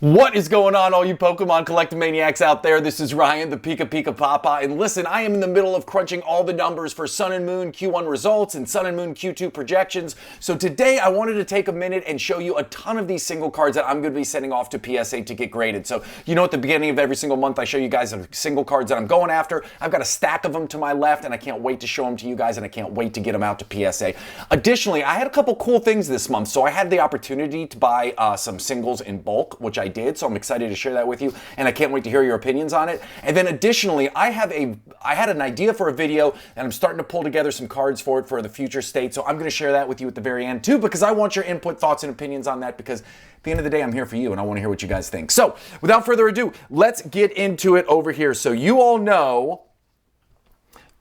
What is going on, all you Pokemon collecting maniacs out there? This is Ryan, the PikiPikaPapa, and listen, I am in the middle of crunching all the numbers for Sun and Moon Q1 results and Sun and Moon Q2 projections. So today I wanted to take a minute and show you a ton of these single cards that I'm going to be sending off to PSA to get graded. So you know, at the beginning of every single month I show you guys the single cards that I'm going after. I've got a stack of them to my left and I can't wait to show them to you guys, and I can't wait to get them out to PSA. Additionally, I had a couple cool things this month. So I had the opportunity to buy some singles in bulk, which I did, so I'm excited to share that with you, and I can't wait to hear your opinions on it. And then additionally, I had an idea for a video, and I'm starting to pull together some cards for it for the future state, so I'm going to share that with you at the very end too, because I want your input, thoughts, and opinions on that, because at the end of the day, I'm here for you, and I want to hear what you guys think. So without further ado, let's get into it over here. So you all know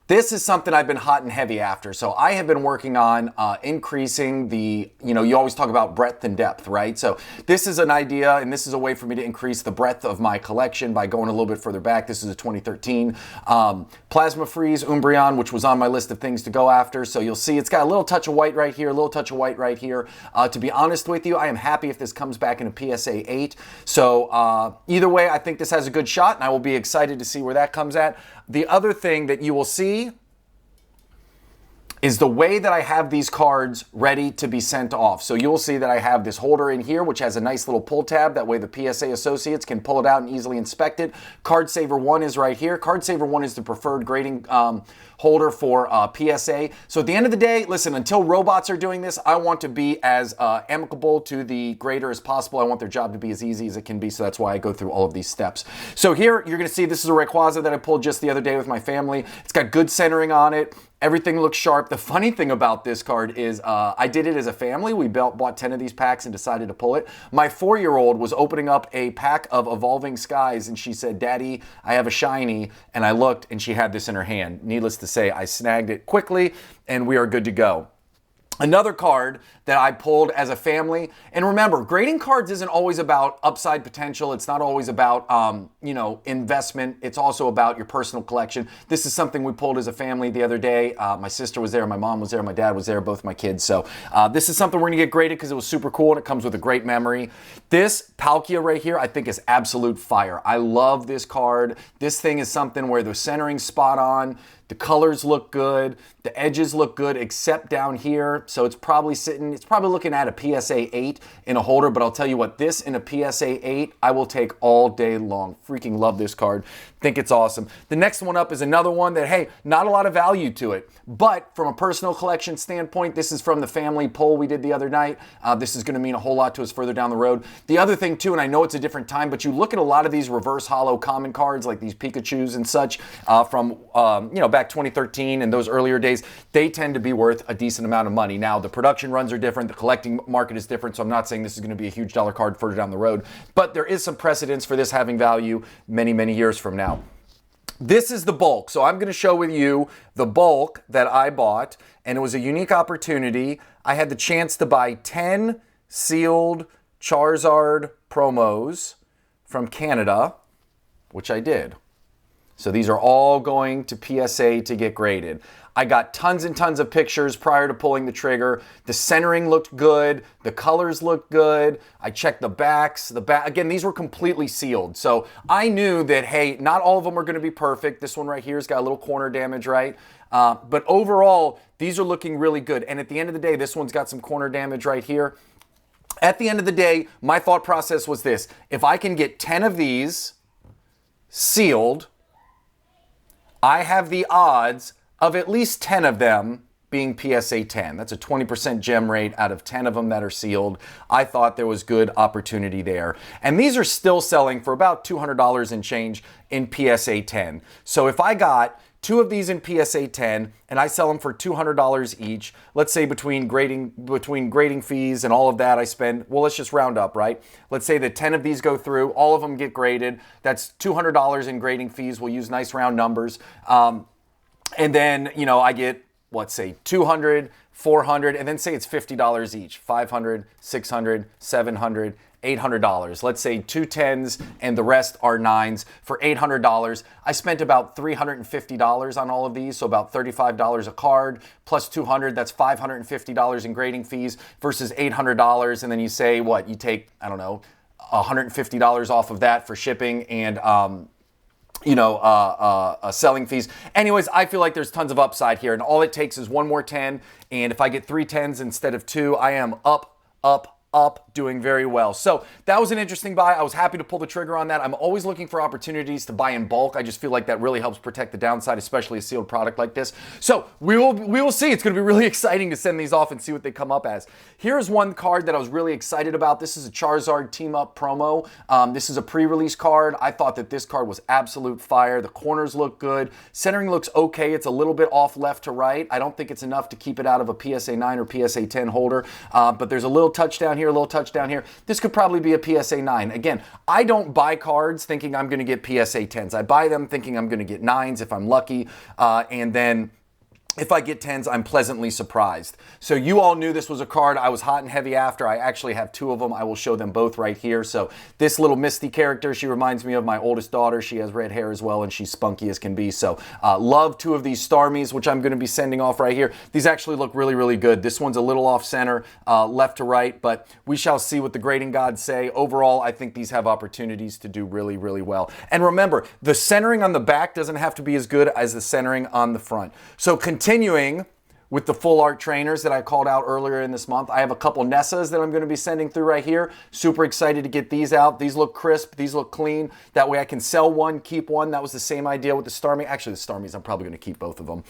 this is something I've been hot and heavy after. So I have been working on increasing the, you always talk about breadth and depth, right? So this is an idea, and this is a way for me to increase the breadth of my collection by going a little bit further back. This is a 2013 Plasma Freeze Umbreon, which was on my list of things to go after. So you'll see it's got a little touch of white right here, a little touch of white right here. To be honest with you, I am happy if this comes back in a PSA 8. So either way, I think this has a good shot, and I will be excited to see where that comes at. The other thing that you will see is the way that I have these cards ready to be sent off. So you'll see that I have this holder in here, which has a nice little pull tab. That way the PSA associates can pull it out and easily inspect it. Card Saver 1 is right here. Card Saver 1 is the preferred grading holder for PSA. So at the end of the day, listen, until robots are doing this, I want to be as amicable to the grader as possible. I want their job to be as easy as it can be, so that's why I go through all of these steps. So here, you're gonna see this is a Rayquaza that I pulled just the other day with my family. It's got good centering on it. Everything looks sharp. The funny thing about this card is I did it as a family. We bought 10 of these packs and decided to pull it. My 4-year-old was opening up a pack of Evolving Skies, and she said, "Daddy, I have a shiny," and I looked and she had this in her hand. Needless to say, I snagged it quickly and we are good to go. Another card that I pulled as a family, and remember, grading cards isn't always about upside potential. It's not always about, investment. It's also about your personal collection. This is something we pulled as a family the other day. My sister was there, my mom was there, my dad was there, both my kids. So this is something we're gonna get graded because it was super cool and it comes with a great memory. This Palkia right here, I think is absolute fire. I love this card. This thing is something where the centering's spot on. The colors look good, the edges look good except down here. So it's probably looking at a PSA 8 in a holder, but I'll tell you what, this in a PSA 8, I will take all day long. Freaking love this card. Think it's awesome. The next one up is another one that, hey, not a lot of value to it, but from a personal collection standpoint, this is from the family poll we did the other night. This is gonna mean a whole lot to us further down the road. The other thing too, and I know it's a different time, but you look at a lot of these reverse holo common cards like these Pikachus and such from, back 2013 and those earlier days, they tend to be worth a decent amount of money. Now, the production runs are different, the collecting market is different, so I'm not saying this is going to be a huge dollar card further down the road, but there is some precedence for this having value many, many years from now. This is the bulk, so I'm going to show with you the bulk that I bought, and it was a unique opportunity. I had the chance to buy 10 sealed Charizard promos from Canada, which I did. So these are all going to PSA to get graded. I got tons and tons of pictures prior to pulling the trigger. The centering looked good. The colors looked good. I checked the backs. Again, these were completely sealed. So I knew that, hey, not all of them are going to be perfect. This one right here has got a little corner damage, right? But overall, these are looking really good. And at the end of the day, this one's got some corner damage right here. At the end of the day, my thought process was this. If I can get 10 of these sealed, I have the odds of at least 10 of them being PSA 10. That's a 20% gem rate out of 10 of them that are sealed. I thought there was good opportunity there. And these are still selling for about $200 and change in PSA 10. So if I got 2 of these in PSA 10 and I sell them for $200 each, let's say between grading fees and all of that I spend, well, let's just round up, right? Let's say that 10 of these go through, all of them get graded. That's $200 in grading fees. We'll use nice round numbers. And then, I get, let's say 200, 400, and then say it's $50 each, 500, 600, 700, $800. Let's say 2 10s and the rest are 9s for $800. I spent about $350 on all of these, so about $35 a card, plus 200, that's $550 in grading fees versus $800. And then you say, what, you take, I don't know, $150 off of that for shipping and selling fees. Anyways, I feel like there's tons of upside here, and all it takes is one more 10, and if I get 3 10s instead of 2, I am up, doing very well. So that was an interesting buy. I was happy to pull the trigger on that. I'm always looking for opportunities to buy in bulk. I just feel like that really helps protect the downside, especially a sealed product like this. So we will see. It's going to be really exciting to send these off and see what they come up as. Here's one card that I was really excited about. This is a Charizard Team Up promo. This is a pre-release card. I thought that this card was absolute fire. The corners look good. Centering looks okay. It's a little bit off left to right. I don't think it's enough to keep it out of a PSA 9 or PSA 10 holder, but there's a little touch down here, a little touch down here. This could probably be a PSA 9. Again, I don't buy cards thinking I'm going to get PSA 10s. I buy them thinking I'm going to get 9s if I'm lucky, and then if I get 10s, I'm pleasantly surprised. So you all knew this was a card I was hot and heavy after. I actually have 2 of them. I will show them both right here. So this little Misty character, she reminds me of my oldest daughter. She has red hair as well, and she's spunky as can be. So love 2 of these Starmies, which I'm going to be sending off right here. These actually look really, really good. This one's a little off center, left to right, but we shall see what the grading gods say. Overall, I think these have opportunities to do really, really well. And remember, the centering on the back doesn't have to be as good as the centering on the front. So continuing with the full art trainers that I called out earlier in this month, I have a couple Nessas that I'm going to be sending through right here. Super excited to get these out. These look crisp. These look clean. That way I can sell one, keep one. That was the same idea with the Starmie. Actually, the Starmies, I'm probably going to keep both of them.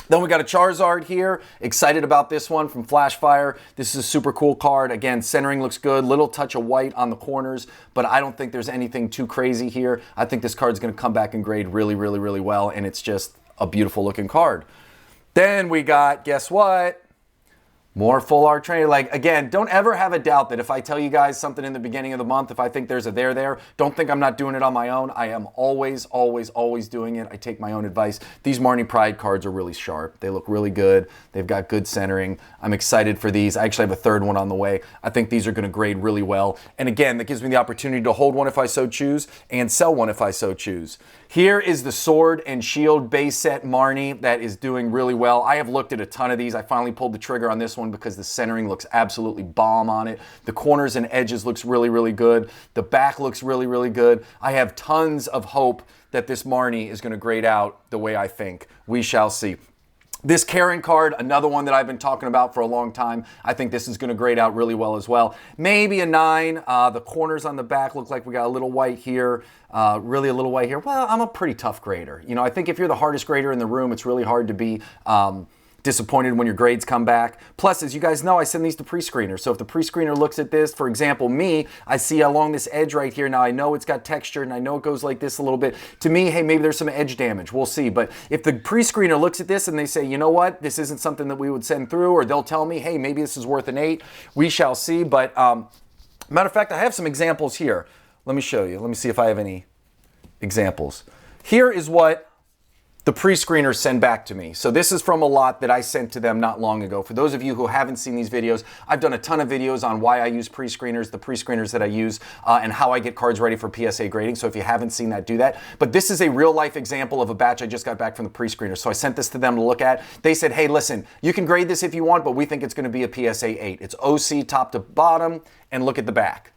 Then we got a Charizard here. Excited about this one from Flashfire. This is a super cool card. Again, centering looks good. Little touch of white on the corners, but I don't think there's anything too crazy here. I think this card's going to come back and grade really, really, really well, and it's just a beautiful looking card. Then we got, guess what? More full art trainer. Like, again, don't ever have a doubt that if I tell you guys something in the beginning of the month, if I think there's a there, don't think I'm not doing it on my own. I am always, always, always doing it. I take my own advice. These Marnie Pride cards are really sharp. They look really good. They've got good centering. I'm excited for these. I actually have a 3rd one on the way. I think these are going to grade really well. And again, that gives me the opportunity to hold one if I so choose and sell one if I so choose. Here is the Sword and Shield base set Marnie that is doing really well. I have looked at a ton of these. I finally pulled the trigger on this one because the centering looks absolutely bomb on it. The corners and edges looks really, really good. The back looks really, really good. I have tons of hope that this Marnie is going to grade out the way I think. We shall see. This Karen card, another one that I've been talking about for a long time. I think this is going to grade out really well as well. Maybe a 9. The corners on the back look like we got a little white here. Really a little white here. Well, I'm a pretty tough grader. You know, I think if you're the hardest grader in the room, it's really hard to be disappointed when your grades come back. Plus, as you guys know, I send these to pre-screeners. So if the pre-screener looks at this, for example, me, I see along this edge right here. Now I know it's got texture and I know it goes like this a little bit. To me, hey, maybe there's some edge damage. We'll see. But if the pre-screener looks at this and they say, you know what, this isn't something that we would send through, or they'll tell me, hey, maybe this is worth an 8. We shall see. But matter of fact, I have some examples here. Let me show you. Let me see if I have any examples. Here is what the pre-screeners send back to me. So this is from a lot that I sent to them not long ago. For those of you who haven't seen these videos, I've done a ton of videos on why I use pre-screeners, the pre-screeners that I use, and how I get cards ready for PSA grading. So if you haven't seen that, do that. But this is a real life example of a batch I just got back from the pre-screener. So I sent this to them to look at. They said, hey, listen, you can grade this if you want, but we think it's going to be a PSA 8. It's OC top to bottom, and look at the back.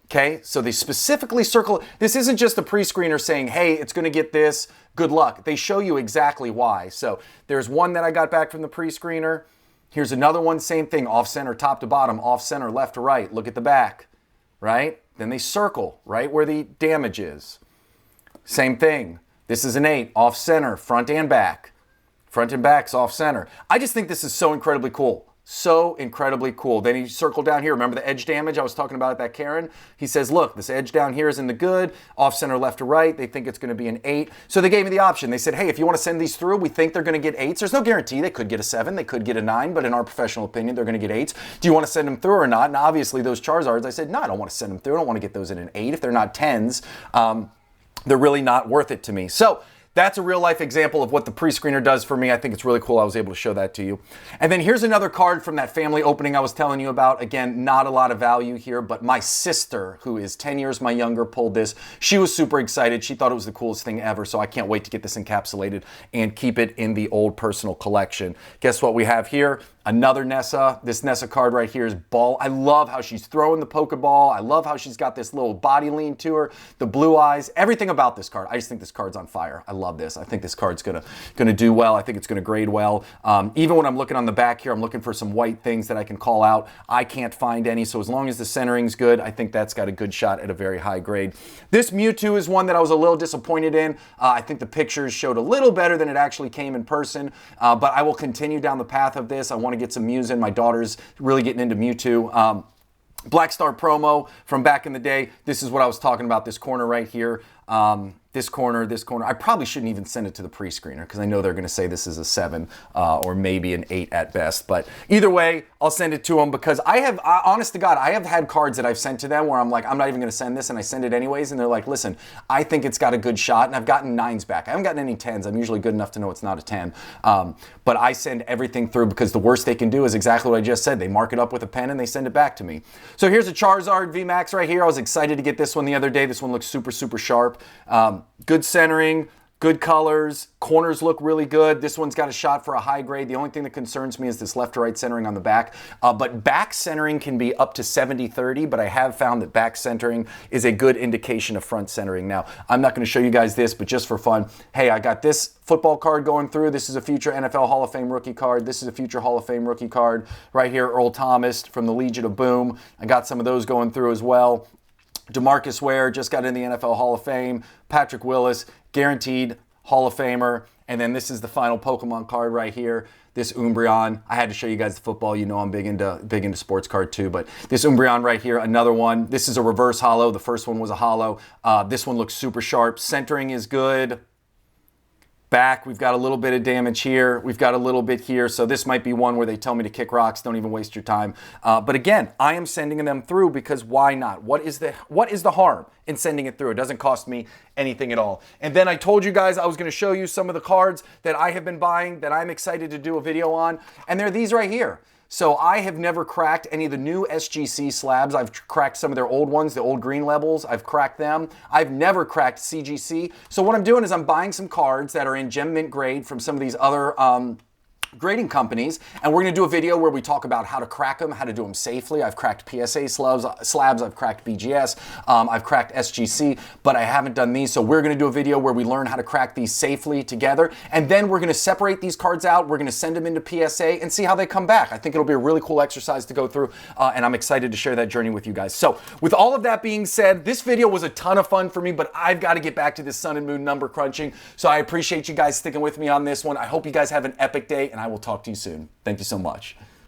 Okay, so they specifically circle. This isn't just a pre-screener saying, hey, it's going to get this, good luck. They show you exactly why. So there's one that I got back from the pre-screener. Here's another one, same thing, off center, top to bottom, off center, left to right. Look at the back, right? Then they circle right where the damage is. Same thing. This is an 8, off center, front and back. Front and back's off center. I just think this is so incredibly cool. So incredibly cool. Then he circled down here. Remember the edge damage I was talking about at that Karen? He says, look, this edge down here is in the good, off center left to right. They think it's going to be an 8. So they gave me the option. They said, hey, if you want to send these through, we think they're going to get 8s. There's no guarantee. They could get a 7. They could get a 9. But in our professional opinion, they're going to get 8s. Do you want to send them through or not? And obviously those Charizards, I said, no, I don't want to send them through. I don't want to get those in an 8. If they're not 10s, they're really not worth it to me. So That's a real life example of what the pre-screener does for me. I think it's really cool I was able to show that to you. And then here's another card from that family opening I was telling you about. Again, not a lot of value here, but my sister, who is 10 years my younger, pulled this. She was super excited. She thought it was the coolest thing ever, so I can't wait to get this encapsulated and keep it in the old personal collection. Guess what we have here? Another Nessa. This Nessa card right here is ball. I love how she's throwing the Pokeball. I love how she's got this little body lean to her, the blue eyes, everything about this card. I just think this card's on fire. I love this. I think this card's gonna do well. I think it's gonna grade well. Even when I'm looking on the back here, I'm looking for some white things that I can call out. I can't find any, so as long as the centering's good, I think that's got a good shot at a very high grade. This Mewtwo is one that I was a little disappointed in. I think the pictures showed a little better than it actually came in person, but I will continue down the path of this. I want to get some Mews in. My daughter's really getting into Mewtwo. Black Star promo from back in the day. This is what I was talking about, this corner right here. This corner. I probably shouldn't even send it to the pre-screener because I know they're going to say this is a 7 or maybe an 8 at best. But either way, I'll send it to them because honest to God, I have had cards that I've sent to them where I'm like, I'm not even going to send this, and I send it anyways, and they're like, listen, I think it's got a good shot, and I've gotten 9s back. I haven't gotten any 10s. I'm usually good enough to know it's not a 10. But I send everything through because the worst they can do is exactly what I just said. They mark it up with a pen and they send it back to me. So here's a Charizard VMAX right here. I was excited to get this one the other day. This one looks super, super sharp. Good centering, good colors, corners look really good. This one's got a shot for a high grade. The only thing that concerns me is this left to right centering on the back. But back centering can be up to 70-30, but I have found that back centering is a good indication of front centering. Now, I'm not going to show you guys this, but just for fun, hey, I got this football card going through. This is a future NFL Hall of Fame rookie card. This is a future Hall of Fame rookie card. Right here, Earl Thomas from the Legion of Boom. I got some of those going through as well. DeMarcus Ware just got in the NFL Hall of Fame. Patrick Willis, guaranteed Hall of Famer. And then this is the final Pokemon card right here. This Umbreon. I had to show you guys the football. You know I'm big into sports card too. But this Umbreon right here, another one. This is a reverse holo. The first one was a holo. This one looks super sharp. Centering is good. Back, we've got a little bit of damage here. We've got a little bit here. So this might be one where they tell me to kick rocks. Don't even waste your time. But again, I am sending them through because why not? What is the harm in sending it through? It doesn't cost me anything at all. And then I told you guys I was going to show you some of the cards that I have been buying that I'm excited to do a video on. And they're these right here. So I have never cracked any of the new SGC slabs. I've cracked some of their old ones, the old green levels. I've cracked them. I've never cracked CGC. So what I'm doing is I'm buying some cards that are in gem mint grade from some of these other grading companies, and we're going to do a video where we talk about how to crack them, how to do them safely. I've cracked PSA slabs, I've cracked BGS, I've cracked SGC, but I haven't done these, so we're going to do a video where we learn how to crack these safely together, and then we're going to separate these cards out, we're going to send them into PSA and see how they come back. I think it'll be a really cool exercise to go through, and I'm excited to share that journey with you guys. So with all of that being said, this video was a ton of fun for me, but I've got to get back to this Sun and Moon number crunching, so I appreciate you guys sticking with me on this one. I hope you guys have an epic day, and I will talk to you soon. Thank you so much.